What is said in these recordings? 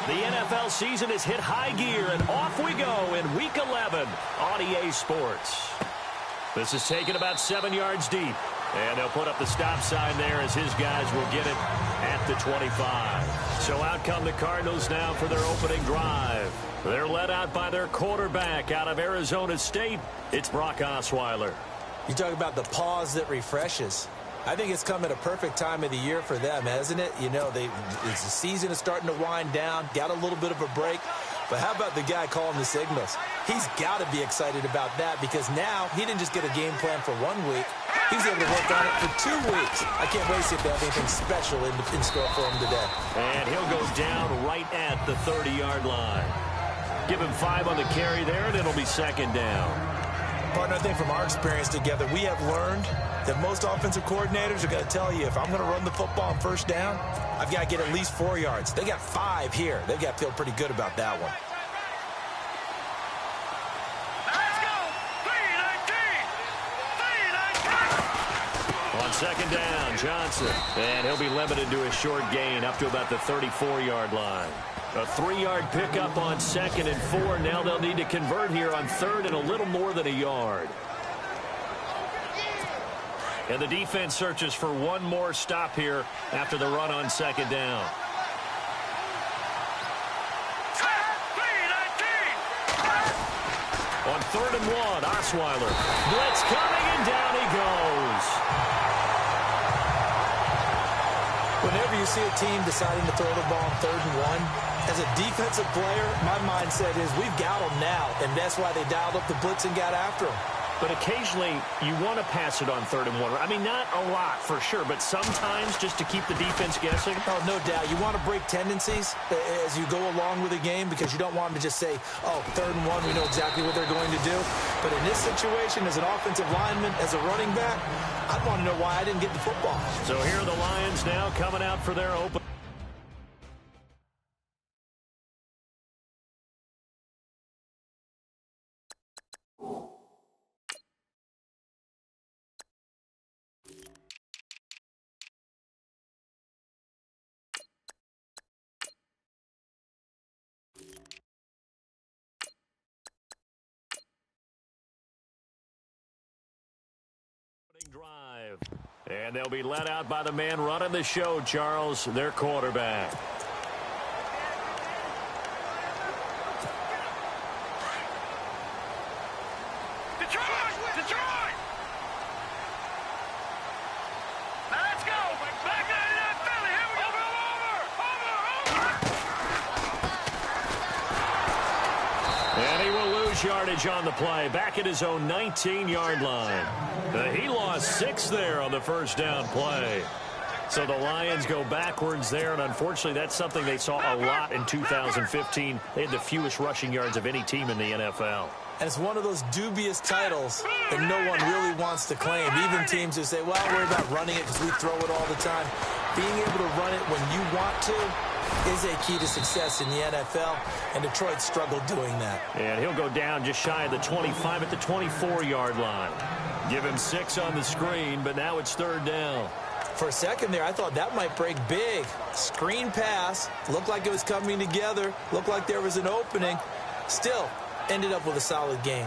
The NFL season has hit high gear, and off we go in Week 11 on EA Sports. This is taken about 7 yards deep, and they'll put up the stop sign there as his guys will get it at the 25. So out come the Cardinals now for their opening drive. They're led out by their quarterback out of Arizona State. It's Brock Osweiler. You talk about the pause that refreshes. I think it's come at a perfect time of the year for them, hasn't it? You know, the season is starting to wind down, got a little bit of a break. But how about the guy calling the signals? He's got to be excited about that because now he didn't just get a game plan for 1 week. He was able to work on it for 2 weeks. I can't wait to see if they have anything special in store for him today. And he'll go down right at the 30-yard line. Give him 5 on the carry there, and it'll be second down. Partner, I think from our experience together, we have learned that most offensive coordinators are going to tell you, if I'm going to run the football on first down, I've got to get at least 4 yards. They got 5 here. They've got to feel pretty good about that one. Let's go! 3-19! On second down, Johnson. And he'll be limited to a short gain up to about the 34-yard line. A 3-yard pickup on 2nd and 4. Now they'll need to convert here on 3rd and a little more than a yard. And the defense searches for one more stop here after the run on 2nd down. On 3rd and 1, Osweiler. Blitz coming, and down he goes. Whenever you see a team deciding to throw the ball on 3rd and 1, as a defensive player, my mindset is we've got them now, and that's why they dialed up the blitz and got after them. But occasionally, you want to pass it on 3rd and 1. I mean, not a lot for sure, but sometimes just to keep the defense guessing. Oh, no doubt. You want to break tendencies as you go along with the game because you don't want them to just say, oh, 3rd and 1, we know exactly what they're going to do. But in this situation, as an offensive lineman, as a running back, I'd want to know why I didn't get the football. So here are the Lions now coming out for their open. Drive. And they'll be let out by the man running the show, Charles, their quarterback. Detroit! Let's go! Back in that Philly! Here we go! Over! And he will lose yardage on the play. Back at his own 19-yard line. He lost 6 there on the first down play. So the Lions go backwards there, and unfortunately that's something they saw a lot in 2015. They had the fewest rushing yards of any team in the NFL. And it's one of those dubious titles that no one really wants to claim. Even teams who say, well, we're about running it because we throw it all the time. Being able to run it when you want to is a key to success in the NFL, and Detroit struggled doing that. And he'll go down just shy of the 25 at the 24-yard line. Give him 6 on the screen, but now it's 3rd down. For a second there, I thought that might break big. Screen pass. Looked like it was coming together. Looked like there was an opening. Still, ended up with a solid game.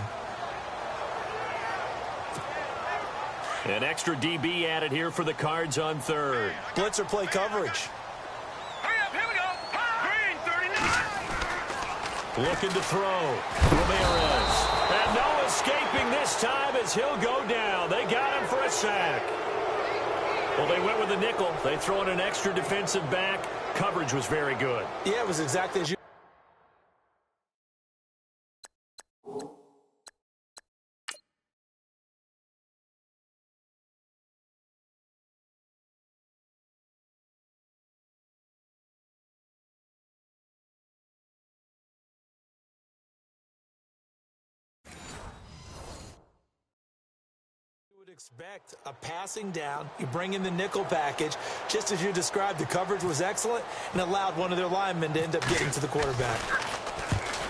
An extra DB added here for the Cards on 3rd. Blitzer play coverage. Hurry up, here we go. Green, 39. Looking to throw. Ramirez. And no escaping this time as he'll go down. They got him for a sack. Well, they went with the nickel. They throw in an extra defensive back. Coverage was very good. Yeah, it was exactly as you... expect a passing down. You bring in the nickel package. Just as you described, the coverage was excellent and allowed one of their linemen to end up getting to the quarterback.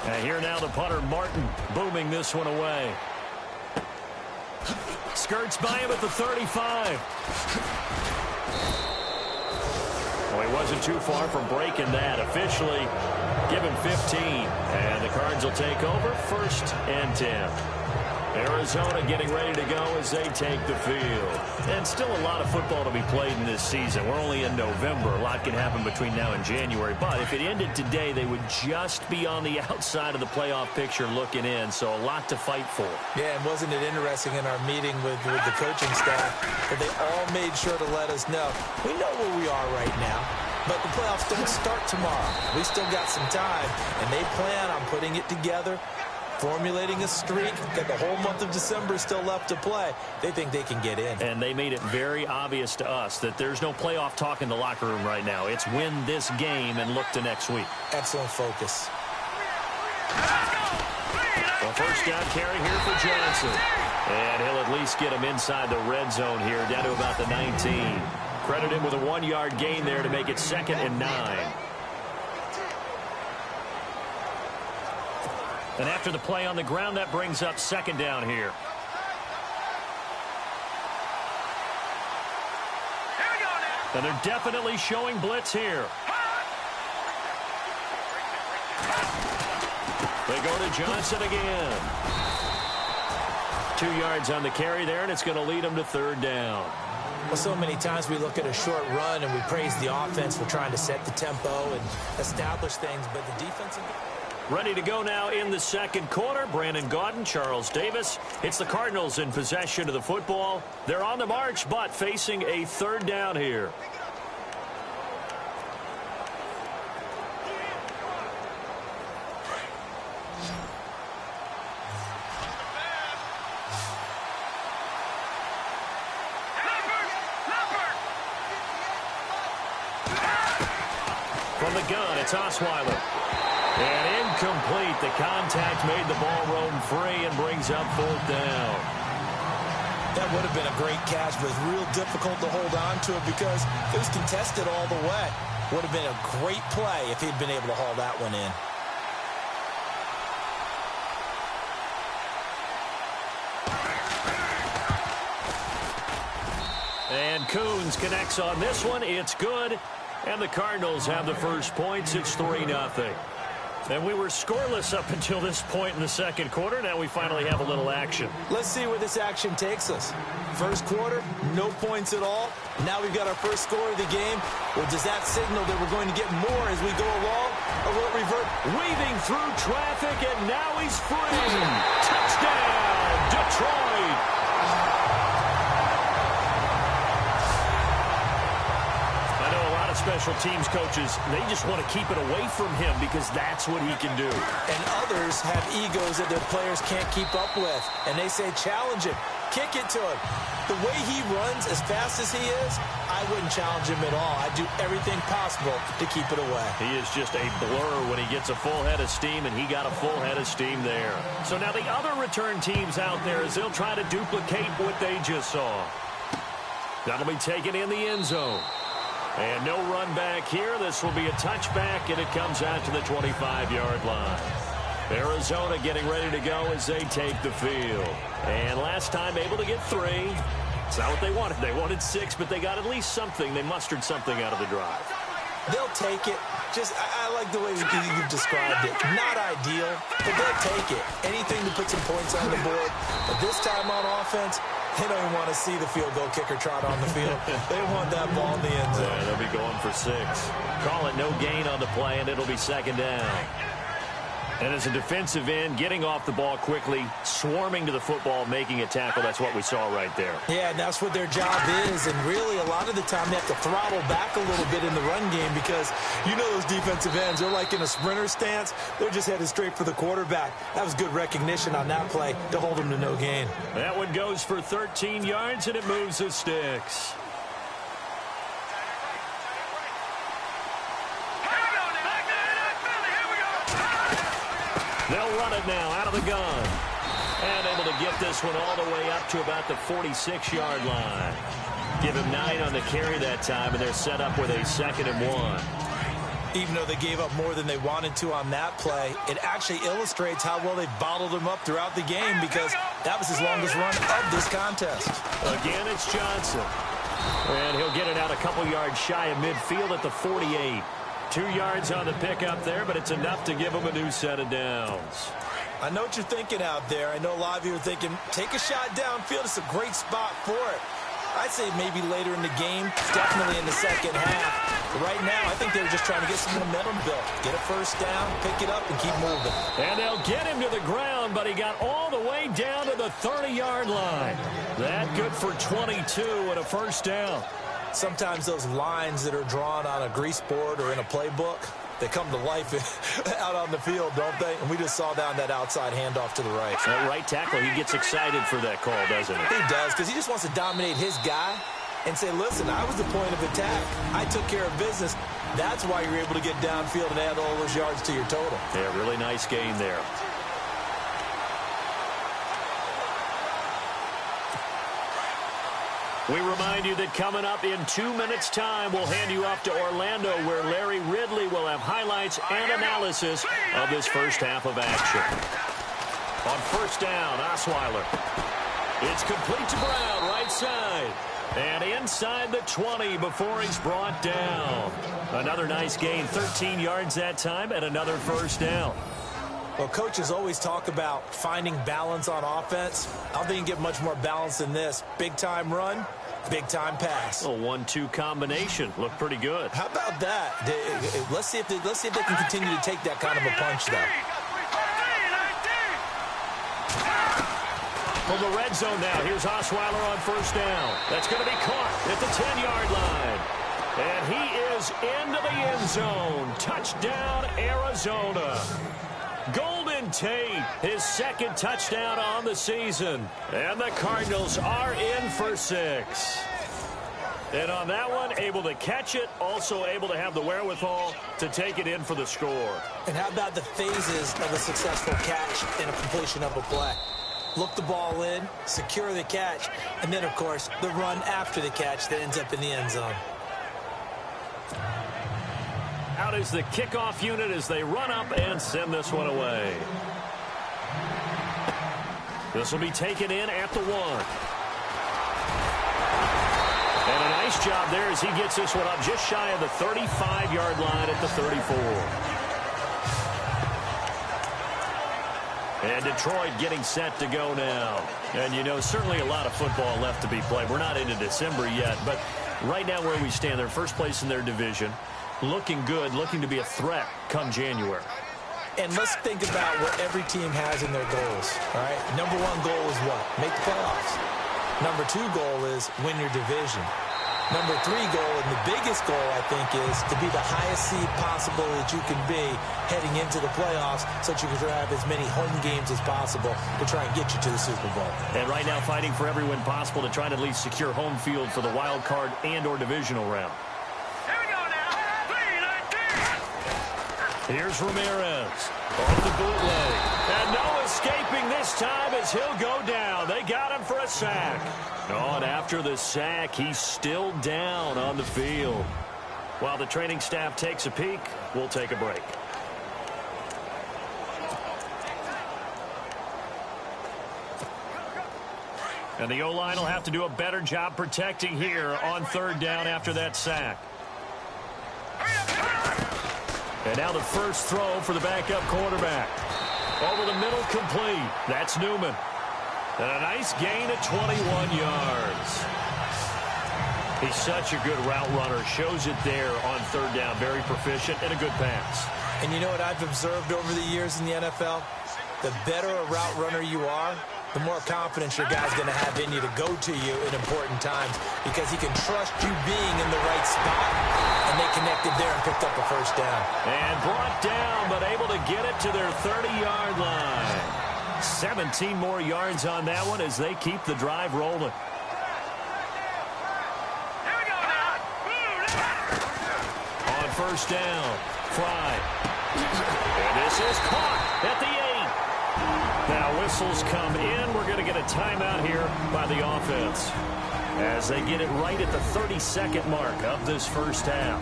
And here now the punter, Martin, booming this one away. Skirts by him at the 35. Well, he He wasn't too far from breaking that. Officially, give him 15. And the Cards will take over 1st and 10. Arizona getting ready to go as they take the field. And still a lot of football to be played in this season. We're only in November. A lot can happen between now and January. But if it ended today, they would just be on the outside of the playoff picture looking in. So a lot to fight for. Yeah, and wasn't it interesting in our meeting with the coaching staff that they all made sure to let us know, we know where we are right now, but the playoffs don't start tomorrow. We still got some time, and they plan on putting it together, formulating a streak, got the whole month of December still left to play. They think they can get in. And they made it very obvious to us that there's no playoff talk in the locker room right now. It's win this game and look to next week. Excellent focus. Well, first down carry here for Johnson. And he'll at least get him inside the red zone here, down to about the 19. Credit him with a 1-yard gain there to make it 2nd and 9. And after the play on the ground, that brings up 2nd down here. And they're definitely showing blitz here. They go to Johnson again. 2 yards on the carry there, and it's going to lead them to 3rd down. Well, so many times we look at a short run and we praise the offense for trying to set the tempo and establish things, but the defensive... Ready to go now in the 2nd quarter. Brandon Gaudin, Charles Davis. It's the Cardinals in possession of the football. They're on the march, but facing a 3rd down here. From the gun, it's Osweiler. And incomplete. The contact made the ball roam free and brings up 4th down. That would have been a great catch, but it's real difficult to hold on to it because it was contested all the way. Would have been a great play if he'd been able to haul that one in. And Coons connects on this one. It's good. And the Cardinals have the first points. It's 3-0. And we were scoreless up until this point in the 2nd quarter. Now we finally have a little action. Let's see where this action takes us. First quarter, no points at all. Now we've got our first score of the game. Well, does that signal that we're going to get more as we go along? Or will it revert? Weaving through traffic, and now he's free. Touchdown, Detroit. Special teams coaches, they just want to keep it away from him because that's what he can do. And others have egos that their players can't keep up with. And they say, challenge him. Kick it to him. The way he runs as fast as he is, I wouldn't challenge him at all. I'd do everything possible to keep it away. He is just a blur when he gets a full head of steam, and he got a full head of steam there. So now the other return teams out there as they'll try to duplicate what they just saw. That'll be taken in the end zone. And no run back here. This will be a touchback, and it comes out to the 25-yard line. Arizona getting ready to go as they take the field. And last time able to get 3. It's not what they wanted. They wanted 6, but they got at least something. They mustered something out of the drive. They'll take it. I like the way you've described it. Not ideal, but they'll take it. Anything to put some points on the board. But this time on offense, they don't even want to see the field goal kicker trot on the field. They want that ball in the end zone. Yeah, they'll be going for 6. Call it no gain on the play, and it'll be 2nd down. And as a defensive end, getting off the ball quickly, swarming to the football, making a tackle, that's what we saw right there. Yeah, and that's what their job is. And really, a lot of the time, they have to throttle back a little bit in the run game because you know those defensive ends, they're like in a sprinter stance. They're just headed straight for the quarterback. That was good recognition on that play to hold them to no gain. That one goes for 13 yards, and it moves the sticks. They'll run it now out of the gun. And able to get this one all the way up to about the 46-yard line. Give him 9 on the carry that time, and they're set up with a 2nd and 1. Even though they gave up more than they wanted to on that play, it actually illustrates how well they bottled him up throughout the game because that was his longest run of this contest. Again, it's Johnson. And he'll get it out a couple yards shy of midfield at the 48. 2 yards on the pickup there, but it's enough to give him a new set of downs. I know what you're thinking out there. I know a lot of you are thinking, take a shot downfield. It's a great spot for it. I'd say maybe later in the game, definitely in the second half. But right now, I think they're just trying to get some momentum built. Get a first down, pick it up, and keep moving. And they'll get him to the ground, but he got all the way down to the 30-yard line. That good for 22 and a first down. Sometimes those lines that are drawn on a grease board or in a playbook, they come to life out on the field, don't they? And we just saw down that outside handoff to the right. That right tackle, he gets excited for that call, doesn't he? He does, because he just wants to dominate his guy and say, listen, I was the point of attack. I took care of business. That's why you're able to get downfield and add all those yards to your total. Yeah, really nice gain there. We remind you that coming up in 2 minutes' time, we'll hand you off to Orlando, where Larry Ridley will have highlights and analysis of this first half of action. On first down, Osweiler. It's complete to Brown, right side. And inside the 20 before he's brought down. Another nice gain, 13 yards that time, and another first down. Well, coaches always talk about finding balance on offense. I don't think you can get much more balance than this. Big-time run, big-time pass. A 1-2 combination. Looked pretty good. How about that? Let's see if they can continue to take that kind of a punch, though. From the red zone now, here's Osweiler on first down. That's going to be caught at the 10-yard line. And he is into the end zone. Touchdown, Arizona. Golden Tate, his second touchdown on the season. And the Cardinals are in for 6. And on that one, able to catch it, also able to have the wherewithal to take it in for the score. And how about the phases of a successful catch and a completion of a play? Look the ball in, secure the catch, and then, of course, the run after the catch that ends up in the end zone. Out is the kickoff unit as they run up and send this one away. This will be taken in at the 1. And a nice job there as he gets this one up just shy of the 35-yard line at the 34. And Detroit getting set to go now. And, you know, certainly a lot of football left to be played. We're not into December yet, but right now where we stand, they're first place in their division. Looking good, looking to be a threat come January. And let's think about what every team has in their goals, all right? Number 1 goal is what? Make the playoffs. Number 2 goal is win your division. Number 3 goal, and the biggest goal, I think, is to be the highest seed possible that you can be heading into the playoffs so that you can have as many home games as possible to try and get you to the Super Bowl. And right now fighting for every win possible to try to at least secure home field for the wild card and or divisional round. Here's Ramirez off the bootleg. And no escaping this time as he'll go down. They got him for a sack. Oh, and after the sack, he's still down on the field. While the training staff takes a peek, we'll take a break. And the O-line will have to do a better job protecting here on third down after that sack. And now the first throw for the backup quarterback. Over the middle, complete. That's Newman. And a nice gain of 21 yards. He's such a good route runner. Shows it there on third down. Very proficient and a good pass. And you know what I've observed over the years in the NFL? The better a route runner you are, the more confidence your guy's going to have in you to go to you in important times because he can trust you being in the right spot. And they connected there and picked up a first down. And brought down, but able to get it to their 30-yard line. 17 more yards on that one as they keep the drive rolling. Here we go now. On first down, Fry. And this is caught at the 8. Now whistles come in. We're going to get a timeout here by the offense as they get it right at the 32nd mark of this first half.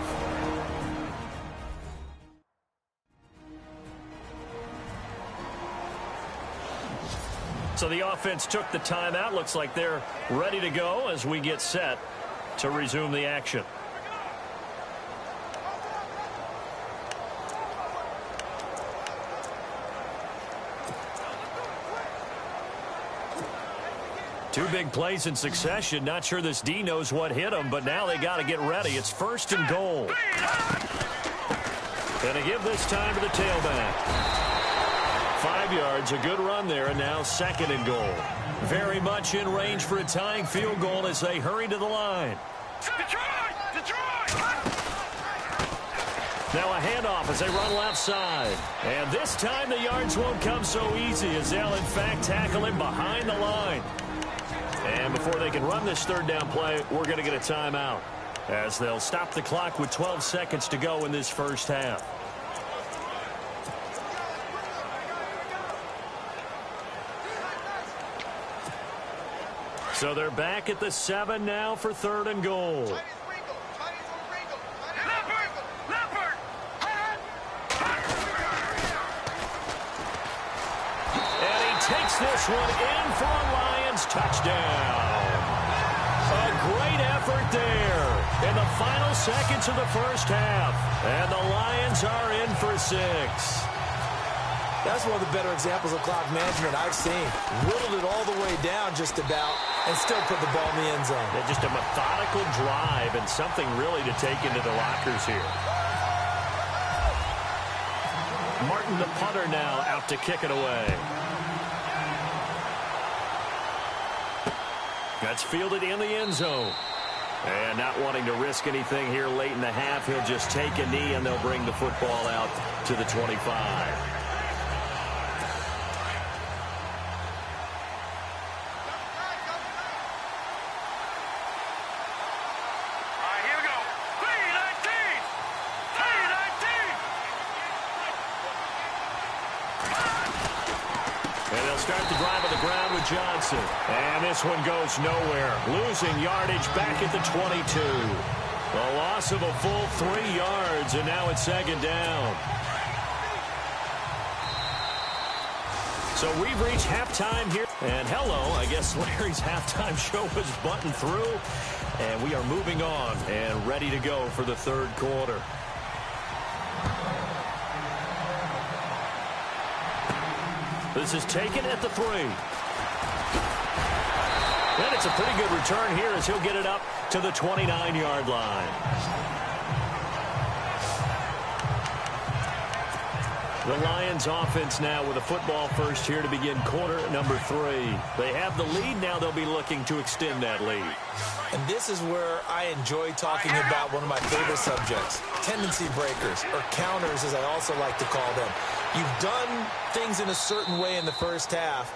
So the offense took the timeout. Looks like they're ready to go as we get set to resume the action. Two big plays in succession. Not sure this D knows what hit him, but now they got to get ready. It's 1st and goal. And to give this time to the tailback. 5 yards, a good run there, and now 2nd and goal. Very much in range for a tying field goal as they hurry to the line. Now a handoff as they run left side. And this time the yards won't come so easy as they'll in fact tackle him behind the line. And before they can run this 3rd down play, we're going to get a timeout as they'll stop the clock with 12 seconds to go in this 1st half. So they're back at the 7 now for 3rd and goal. And he takes this one in for a Lions touchdown. A great effort there in the final seconds of the 1st half. And the Lions are in for 6. That's one of the better examples of clock management I've seen. Whittled it all the way down just about and still put the ball in the end zone. Yeah, just a methodical drive and something really to take into the lockers here. Martin, the punter, now out to kick it away. That's fielded in the end zone. And not wanting to risk anything here late in the half, he'll just take a knee and they'll bring the football out to the 25. Start the drive on the ground with Johnson. And this one goes nowhere. Losing yardage back at the 22. A loss of a full 3 yards, and now it's 2nd down. So we've reached halftime here. And hello, I guess Larry's halftime show was buttoned through. And we are moving on and ready to go for the 3rd quarter. This is taken at the 3. And it's a pretty good return here as he'll get it up to the 29-yard line. The Lions offense now with a football first here to begin quarter number 3. They have the lead. Now they'll be looking to extend that lead. And this is where I enjoy talking about one of my favorite subjects, tendency breakers, or counters as I also like to call them. You've done things in a certain way in the 1st half,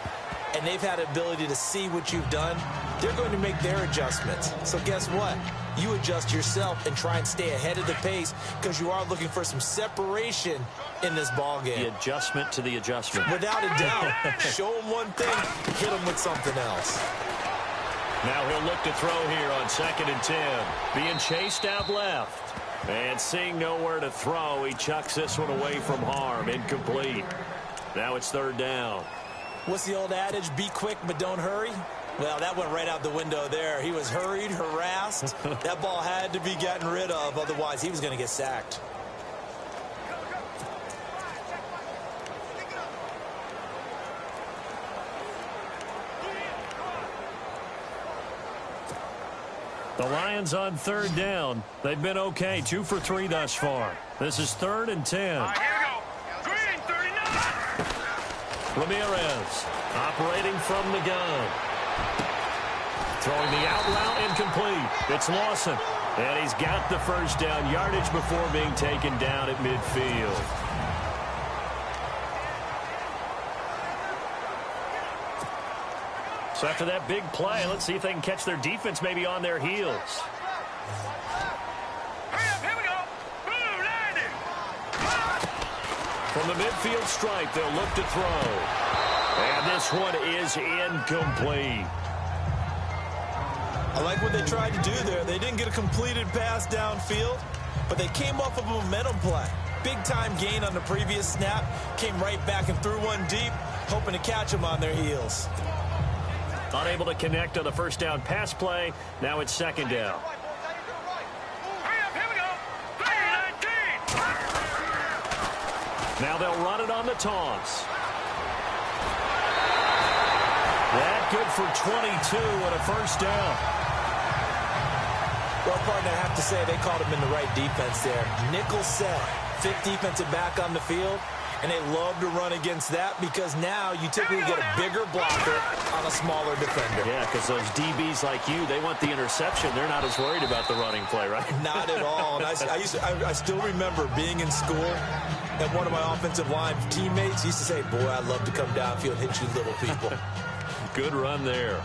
and they've had the ability to see what you've done. They're going to make their adjustments. So guess what? You adjust yourself and try and stay ahead of the pace because you are looking for some separation in this ball game. The adjustment to the adjustment. Without a doubt. Show them one thing, hit them with something else. Now he'll look to throw here on 2nd and 10. Being chased out left. And seeing nowhere to throw, he chucks this one away from harm. Incomplete. Now it's 3rd down. What's the old adage? Be quick, but don't hurry? Well, that went right out the window there. He was hurried, harassed. That ball had to be gotten rid of. Otherwise, he was going to get sacked. The Lions on 3rd down. They've been okay. 2 for 3 thus far. This is 3rd and 10. Here we go. Green 39. Ramirez operating from the gun. Throwing the out route incomplete. It's Lawson. And he's got the 1st down yardage before being taken down at midfield. So after that big play, let's see if they can catch their defense maybe on their heels. Hurry up, here we go. Blue, landing. From the midfield stripe, they'll look to throw. And this one is incomplete. I like what they tried to do there. They didn't get a completed pass downfield, but they came off of a momentum play. Big-time gain on the previous snap. Came right back and threw one deep, hoping to catch them on their heels. Unable to connect on the 1st down pass play. Now it's 2nd down. Now they'll run it on the toss. That good for 22 and a first down. Well, partner, I have to say they called him in the right defense there. Nickel set, fifth defensive back on the field, and they love to run against that because now you typically get a bigger blocker on a smaller defender. Yeah, because those DBs like you, they want the interception. They're not as worried about the running play, right? Not at all. And I still remember being in school, and one of my offensive line teammates used to say, boy, I'd love to come downfield and hit you little people. Good run there.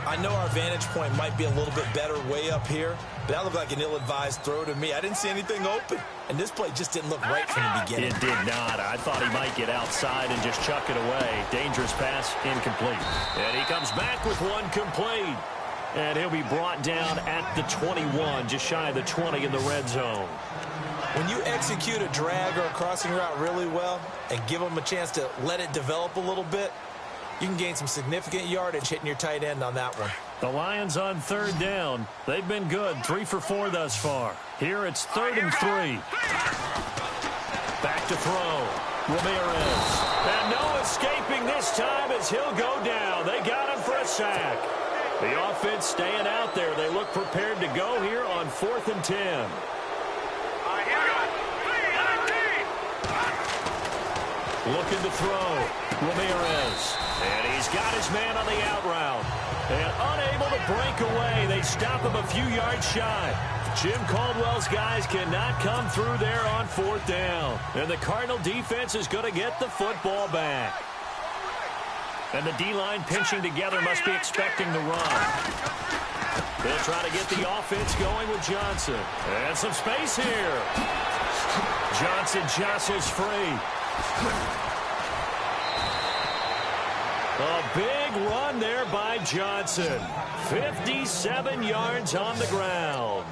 I know our vantage point might be a little bit better way up here, but that looked like an ill-advised throw to me. I didn't see anything open, and this play just didn't look right from the beginning. It did not. I thought he might get outside and just chuck it away. Dangerous pass, incomplete. And he comes back with one complete. And he'll be brought down at the 21, just shy of the 20 in the red zone. When you execute a drag or a crossing route really well and give them a chance to let it develop a little bit, you can gain some significant yardage hitting your tight end on that one. The Lions on third down. They've been good, 3 for 4 thus far. Here it's 3rd and 3. Back to throw. Ramirez. And no escaping this time as he'll go down. They got him for a sack. The offense staying out there. They look prepared to go here on 4th and 10. Looking to throw. Ramirez. And he's got his man on the out route. And unable to break away. They stop him a few yards shy. Jim Caldwell's guys cannot come through there on 4th down. And the Cardinal defense is going to get the football back. And the D-line pinching together must be expecting the run. They'll try to get the offense going with Johnson. And some space here. Johnson jostles free. A big run there by Johnson. 57 yards on the ground.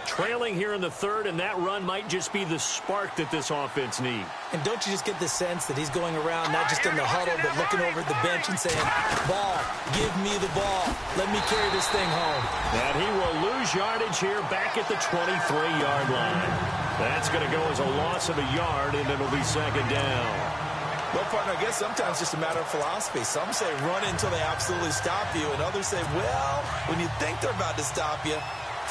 Trailing here in the 3rd, and that run might just be the spark that this offense needs. And don't you just get the sense that he's going around not just in the huddle, but looking over at the bench and saying, ball, give me the ball. Let me carry this thing home. And he will lose yardage here back at the 23-yard line. That's going to go as a loss of a yard, and it'll be 2nd down. Well, partner, I guess sometimes it's just a matter of philosophy. Some say run until they absolutely stop you, and others say, well, when you think they're about to stop you,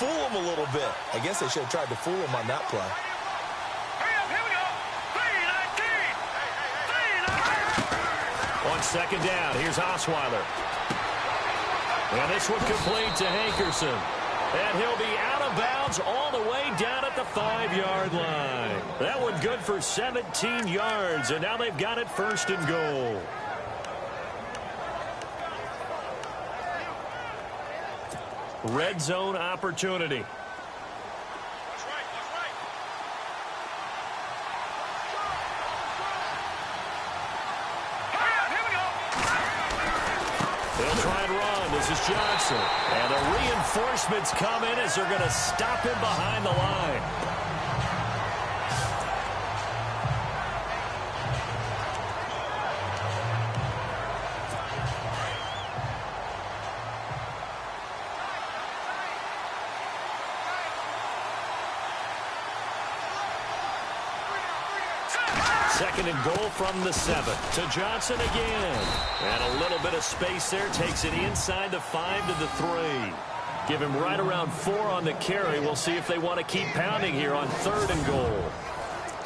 fool them a little bit. I guess they should have tried to fool them on that play. Here we go. 3-19. On 2nd down, here's Osweiler. And this one complete to Hankerson. And he'll be out of bounds all the way down at the 5-yard line. That one good for 17 yards, and now they've got it 1st and goal. Red zone opportunity. They'll try and run. This is Johnson. And the reinforcements come in as they're going to stop him behind the line. Second and goal from the 7. To Johnson again. And a little bit of space there. Takes it inside the 5 to the 3. Give him right around 4 on the carry. We'll see if they want to keep pounding here on 3rd and goal.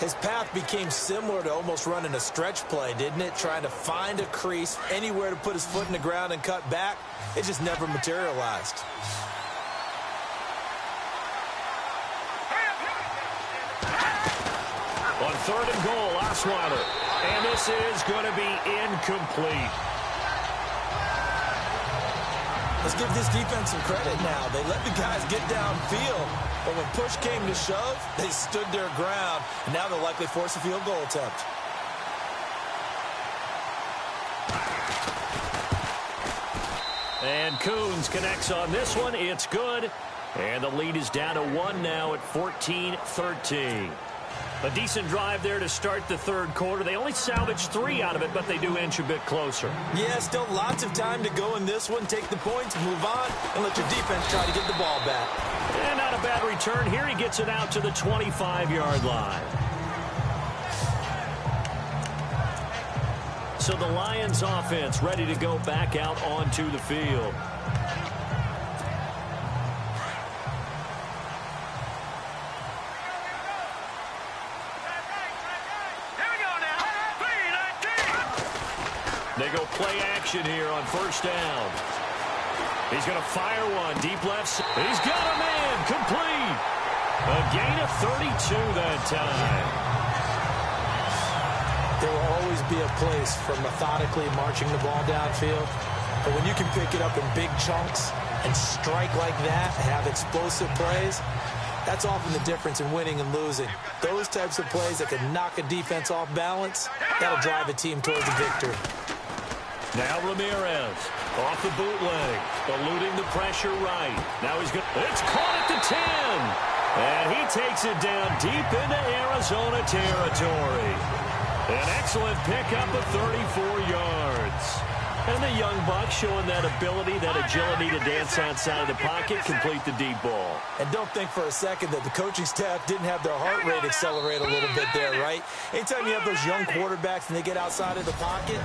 His path became similar to almost running a stretch play, didn't it? Trying to find a crease, anywhere to put his foot in the ground and cut back. It just never materialized. On 3rd and goal, Osweiler. And this is going to be incomplete. Let's give this defense some credit now. They let the guys get downfield, but when push came to shove, they stood their ground. And now they'll likely force a field goal attempt. And Coons connects on this one. It's good. And the lead is down to 1 now at 14-13. A decent drive there to start the 3rd quarter. They only salvaged 3 out of it, but they do inch a bit closer. Yeah, still lots of time to go in this one. Take the points, move on, and let your defense try to get the ball back. And not a bad return here. He gets it out to the 25-yard line. So the Lions offense ready to go back out onto the field. They go play action here on first down. He's going to fire one deep left. He's got a man complete. A gain of 32 that time. There will always be a place for methodically marching the ball downfield. But when you can pick it up in big chunks and strike like that and have explosive plays, that's often the difference in winning and losing. Those types of plays that can knock a defense off balance, that'll drive a team towards a victory. Now Ramirez off the bootleg, eluding the pressure right. Now he's going. It's caught at the 10. And he takes it down deep into Arizona territory. An excellent pickup of 34 yards. And the young buck showing that ability, that agility to dance outside of the pocket, complete the deep ball. And don't think for a second that the coaching staff didn't have their heart rate accelerate a little bit there, right? Anytime you have those young quarterbacks and they get outside of the pocket,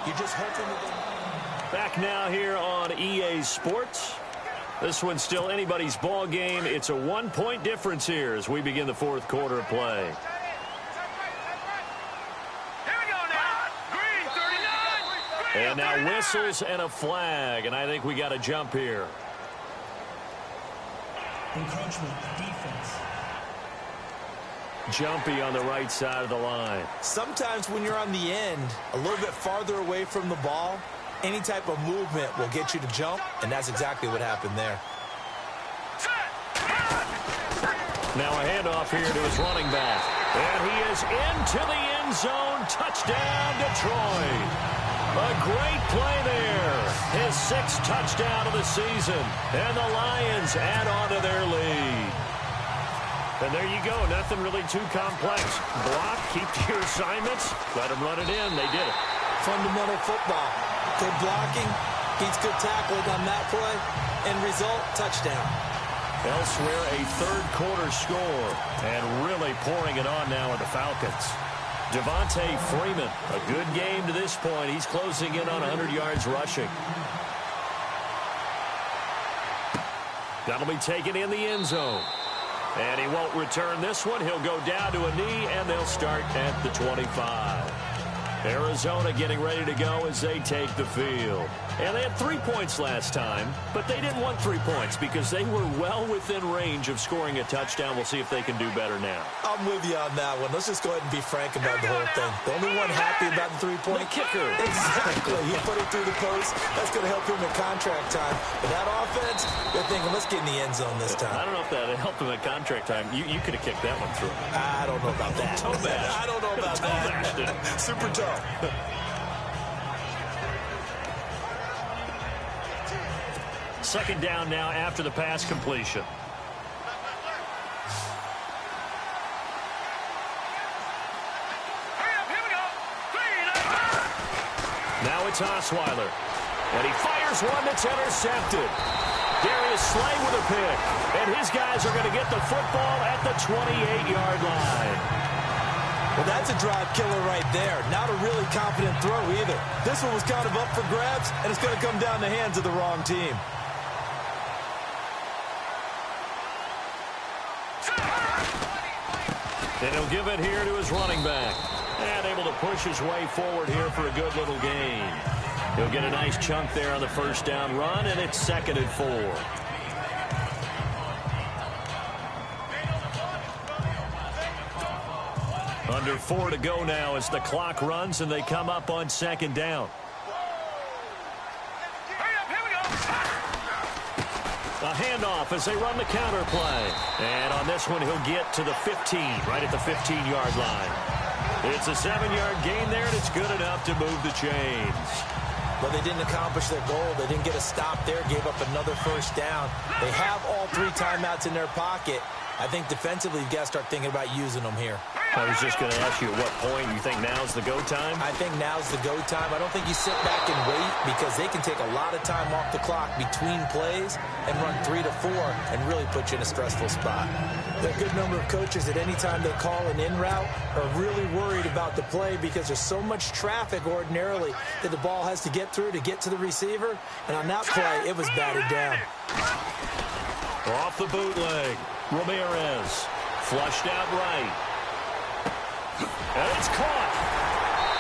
you're just hoping that they... Back now here on EA Sports. This one's still anybody's ball game. It's a 1-point difference here as we begin the fourth quarter of play. And now whistles and a flag, and I think we got a jump here. Encroachment defense. Jumpy on the right side of the line. Sometimes when you're on the end, a little bit farther away from the ball, any type of movement will get you to jump, and that's exactly what happened there. Now a handoff here to his running back. And he is into the end zone. Touchdown, Detroit. A great play there. His 6th touchdown of the season. And the Lions add on to their lead. And there you go. Nothing really too complex. Block, keep to your assignments. Let them run it in. They did it. Fundamental football. Good blocking. Beats good tackling on that play. End result, touchdown. Elsewhere, a third quarter score. And really pouring it on now are the Falcons. Devontae Freeman, a good game to this point. He's closing in on 100 yards rushing. That'll be taken in the end zone. And he won't return this one. He'll go down to a knee, and they'll start at the 25. Arizona getting ready to go as they take the field. And they had 3 points last time, but they didn't want 3 points because they were well within range of scoring a touchdown. We'll see if they can do better now. I'm with you on that one. Let's just go ahead and be frank about the whole thing. The only one happy about the 3-point kicker. Exactly. He put it through the post. That's going to help him in contract time. But that offense, they're thinking, let's get in the end zone this time. I don't know if that helped him at contract time. You could have kicked that one through. I don't know about that. Toe bash. I don't know about that. Super toe. Second down now after the pass completion. Now it's Osweiler. And he fires one that's intercepted. Darius Slay with a pick. And his guys are going to get the football at the 28-yard line. Well, that's a drive killer right there. Not a really confident throw either. This one was kind of up for grabs, and it's going to come down the hands of the wrong team. And he'll give it here to his running back. And able to push his way forward here for a good little gain. He'll get a nice chunk there on the first down run, and it's 2nd and 4. Under 4 to go now as the clock runs, and they come up on 2nd down. A handoff as they run the counter play. And on this one, he'll get to the 15, right at the 15-yard line. It's a 7-yard gain there, and it's good enough to move the chains. Well, they didn't accomplish their goal. They didn't get a stop there, gave up another first down. They have all 3 timeouts in their pocket. I think defensively you've got to start thinking about using them here. I was just going to ask you at what point you think now's the go time? I think now's the go time. I don't think you sit back and wait because they can take a lot of time off the clock between plays and run 3 to 4 and really put you in a stressful spot. There are a good number of coaches at any time they call an in route are really worried about the play because there's so much traffic ordinarily that the ball has to get through to get to the receiver. And on that play, it was batted down. Off the bootleg. Ramirez flushed out right. And it's caught.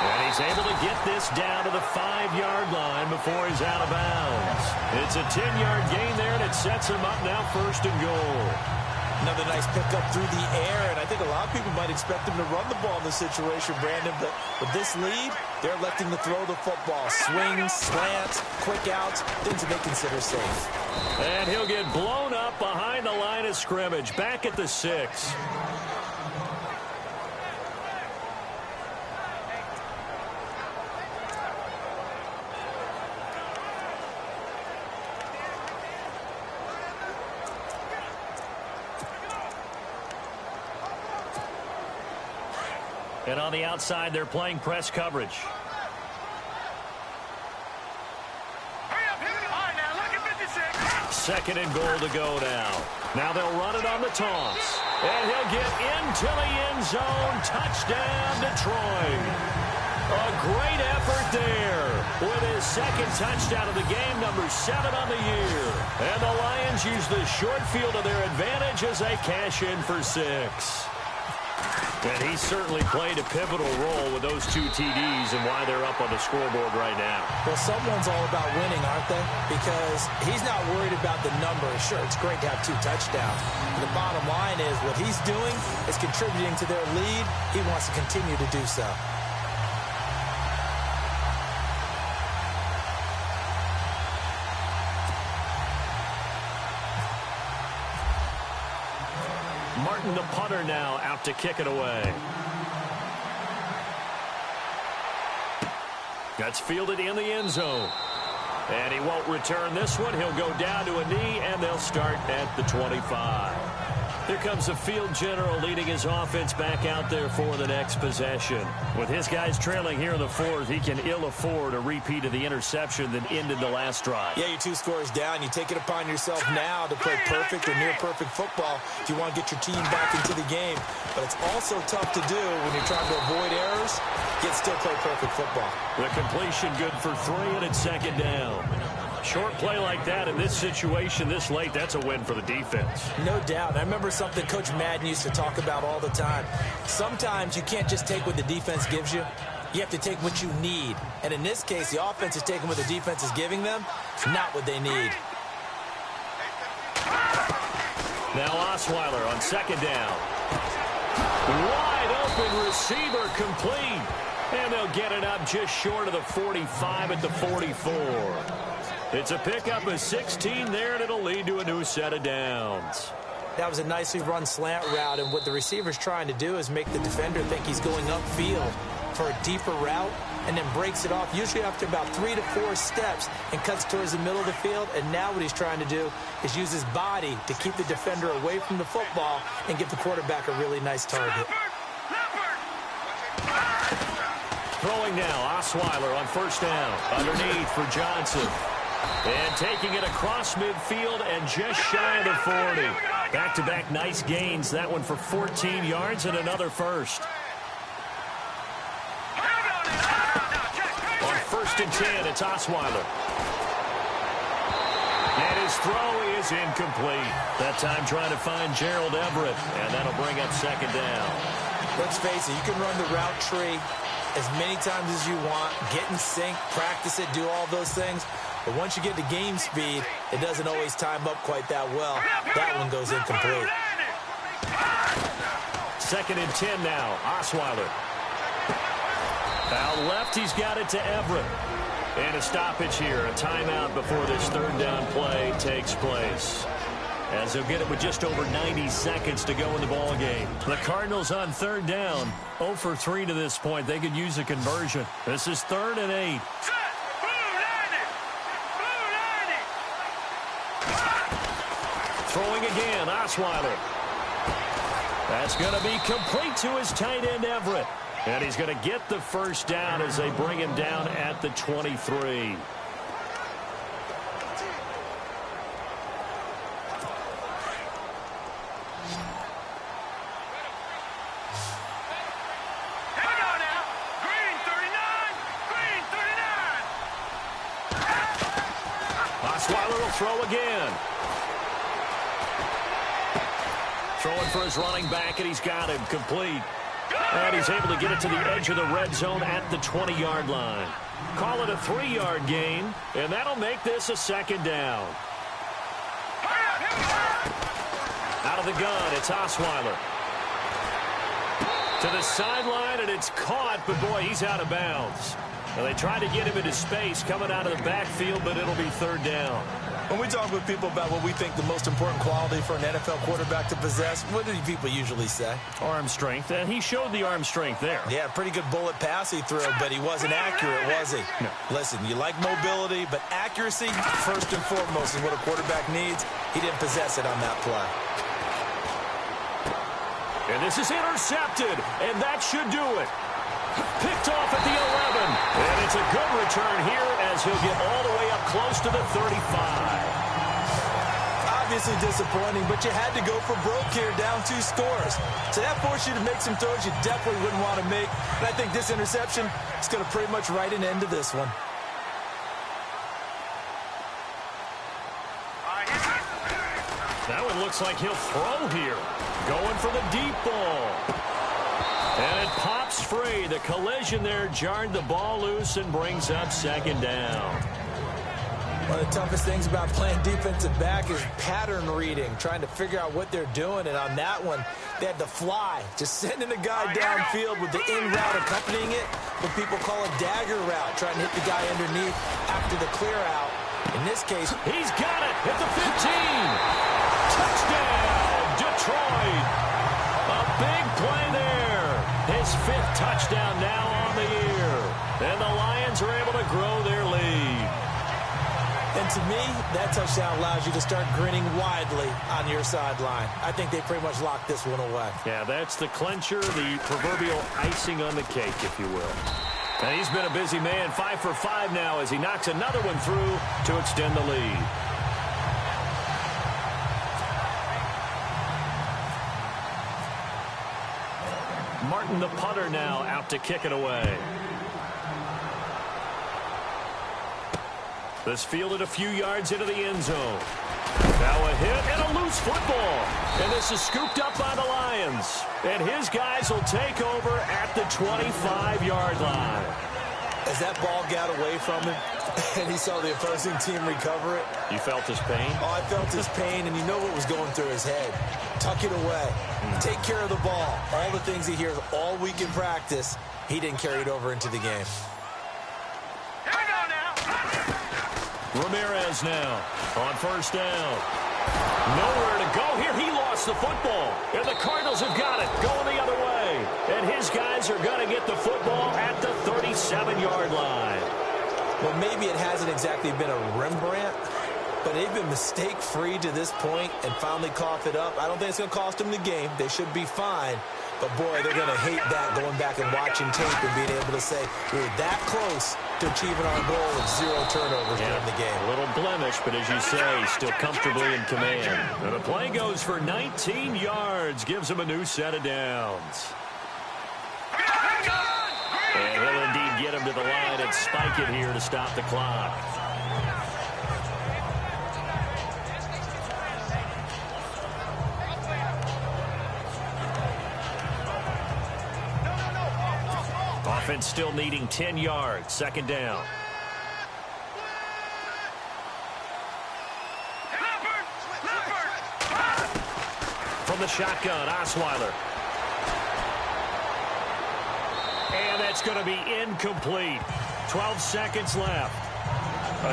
And he's able to get this down to the 5-yard line before he's out of bounds. It's a 10-yard gain there, and it sets him up now 1st and goal. Another nice pickup through the air, and I think a lot of people might expect him to run the ball in this situation, Brandon, but with this lead, they're electing to throw the football. Swings, slants, quick outs, things that they consider safe. And he'll get blown up behind the line of scrimmage, back at the 6. And on the outside, they're playing press coverage. Second and goal to go now. Now they'll run it on the toss. And he'll get into the end zone. Touchdown, Detroit. A great effort there with his second touchdown of the game, number 7 on the year. And the Lions use the short field to their advantage as they cash in for 6. And he certainly played a pivotal role with those 2 TDs and why they're up on the scoreboard right now. Well, someone's all about winning, aren't they? Because he's not worried about the numbers. Sure, it's great to have 2 touchdowns. But the bottom line is what he's doing is contributing to their lead. He wants to continue to do so. Martin, the punter, now out to kick it away. That's fielded in the end zone. And he won't return this one. He'll go down to a knee, and they'll start at the 25. Here comes the field general leading his offense back out there for the next possession. With his guys trailing here in the 4th, he can ill afford a repeat of the interception that ended the last drive. Yeah, you're 2 scores down. You take it upon yourself now to play perfect or near-perfect football if you want to get your team back into the game. But it's also tough to do when you're trying to avoid errors, yet still play perfect football. The completion good for 3, and it's 2nd down. Short play like that in this situation this late, that's a win for the defense. No doubt. I remember something Coach Madden used to talk about all the time. Sometimes you can't just take what the defense gives you. You have to take what you need. And in this case, the offense is taking what the defense is giving them, not what they need. Now Osweiler on 2nd down. Wide open receiver complete. And they'll get it up just short of the 45 at the 44. It's a pickup of 16 there, and it'll lead to a new set of downs. That was a nicely run slant route, and what the receiver's trying to do is make the defender think he's going upfield for a deeper route, and then breaks it off, usually after about 3 to 4 steps, and cuts towards the middle of the field. And now what he's trying to do is use his body to keep the defender away from the football and give the quarterback a really nice target. Throwing now, Osweiler on 1st down. Underneath for Johnson. And taking it across midfield and just shy of the 40. Back-to-back nice gains. That one for 14 yards and another first. On 1st and 10, it's Osweiler. And his throw is incomplete. That time trying to find Gerald Everett. And that'll bring up 2nd down. Let's face it, you can run the route tree as many times as you want, get in sync, practice it, do all those things. But once you get to game speed, it doesn't always time up quite that well. That one goes incomplete. 2nd and 10 now. Osweiler. Out left, he's got it to Everett. And a stoppage here, a timeout before this 3rd down play takes place. As they'll get it with just over 90 seconds to go in the ball game. The Cardinals on 3rd down, 0 for 3 to this point. They could use a conversion. This is 3rd and 8. Throwing again, Osweiler. That's going to be complete to his tight end, Everett. And he's going to get the first down as they bring him down at the 23. Osweiler will throw again. Throwing for his running back, and he's got him complete. And he's able to get it to the edge of the red zone at the 20-yard line. Call it a 3-yard gain, and that'll make this a second down. Out of the gun, it's Osweiler. To the sideline, and it's caught, but boy, he's out of bounds. Well, they tried to get him into space coming out of the backfield, but it'll be third down. When we talk with people about what we think the most important quality for an NFL quarterback to possess, what do people usually say? Arm strength, and he showed the arm strength there. Yeah, pretty good bullet pass he threw, but he wasn't accurate, was he? No. Listen, you like mobility, but accuracy, first and foremost, is what a quarterback needs. He didn't possess it on that play. And this is intercepted, and that should do it. Picked off at the 11. And it's a good return here as he'll get all the way up close to the 35. Obviously disappointing, but you had to go for broke here, down 2 scores. So that forced you to make some throws you definitely wouldn't want to make. And I think this interception is going to pretty much write an end to this one. That one looks like he'll throw here. Going for the deep ball. And it pops free. The collision there jarred the ball loose and brings up second down. One of the toughest things about playing defensive back is pattern reading, trying to figure out what they're doing. And on that one, they had to fly, just sending a guy downfield with the in route accompanying it. What people call a dagger route, trying to hit the guy underneath after the clear out. In this case, he's got it at the 15. Touchdown, Detroit. A big play there. His 5th touchdown now on the year. And the Lions are able to grow their lead. And to me, that touchdown allows you to start grinning widely on your sideline. I think they pretty much locked this one away. Yeah, that's the clincher, the proverbial icing on the cake, if you will. And he's been a busy man, 5 for 5 now as he knocks another one through to extend the lead. Martin, the punter, now out to kick it away. This fielded a few yards into the end zone. Now a hit and a loose football. And this is scooped up by the Lions. And his guys will take over at the 25-yard line. As that ball got away from him and he saw the opposing team recover it. You felt his pain? Oh, I felt his pain, and you know what was going through his head. Tuck it away. Take care of the ball. All the things he hears all week in practice, he didn't carry it over into the game. Here we go now. Ramirez now on first down. Nowhere to go here. He lost the football. And the Cardinals have got it going the other way. And his guys are going to get the football at the 37-yard line. Well, maybe it hasn't exactly been a Rembrandt, but they've been mistake-free to this point and finally coughed it up. I don't think it's going to cost them the game. They should be fine. But, boy, they're going to hate that, going back and watching tape and being able to say, we're that close to achieving our goal of 0 turnovers during the game. A little blemish, but as you say, still comfortably in command. And the play goes for 19 yards, gives him a new set of downs. And he'll indeed get him to the line and spike it here to stop the clock. Offense still needing 10 yards. Second down. From the shotgun, Osweiler. And that's going to be incomplete. 12 seconds left.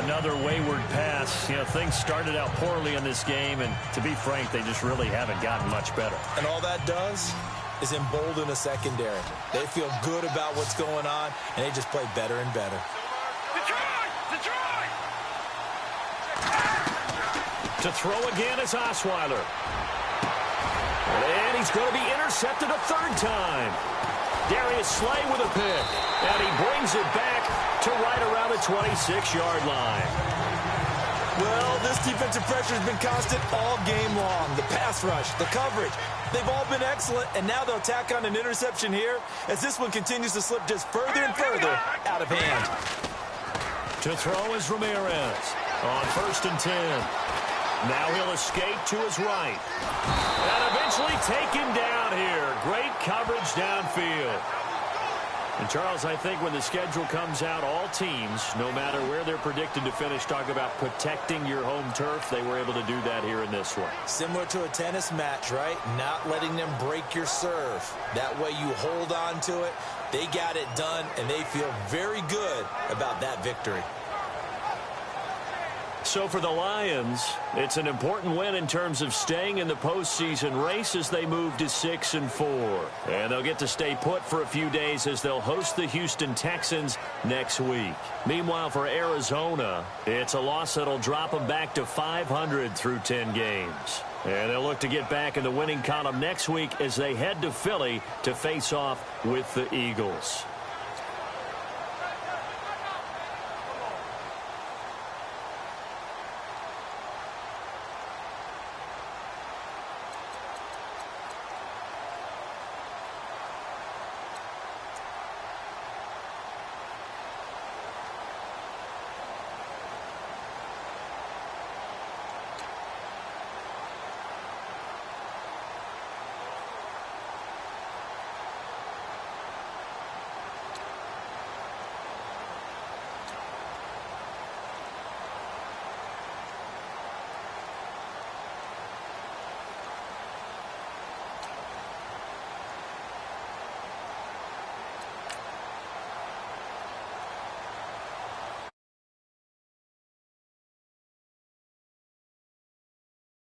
Another wayward pass. You know, things started out poorly in this game, and to be frank, they just really haven't gotten much better. And all that does is embolden a secondary. They feel good about what's going on, and they just play better and better. Detroit! To throw again is Osweiler. And he's going to be intercepted a third time. Darius Slay with a pick. And he brings it back to right around the 26-yard line. Well, this defensive pressure has been constant all game long. The pass rush, the coverage, they've all been excellent, and now they'll tack on an interception here as this one continues to slip just further and further out of hand. To throw is Ramirez on 1st and 10. Now he'll escape to his right. And eventually taken down here. Great coverage downfield. And, Charles, I think when the schedule comes out, all teams, no matter where they're predicted to finish, talk about protecting your home turf. They were able to do that here in this one. Similar to a tennis match, right? Not letting them break your serve. That way you hold on to it. They got it done, and they feel very good about that victory. So for the Lions, it's an important win in terms of staying in the postseason race as they move to 6-4. And they'll get to stay put for a few days as they'll host the Houston Texans next week. Meanwhile, for Arizona, it's a loss that'll drop them back to 500 through 10 games. And they'll look to get back in the winning column next week as they head to Philly to face off with the Eagles.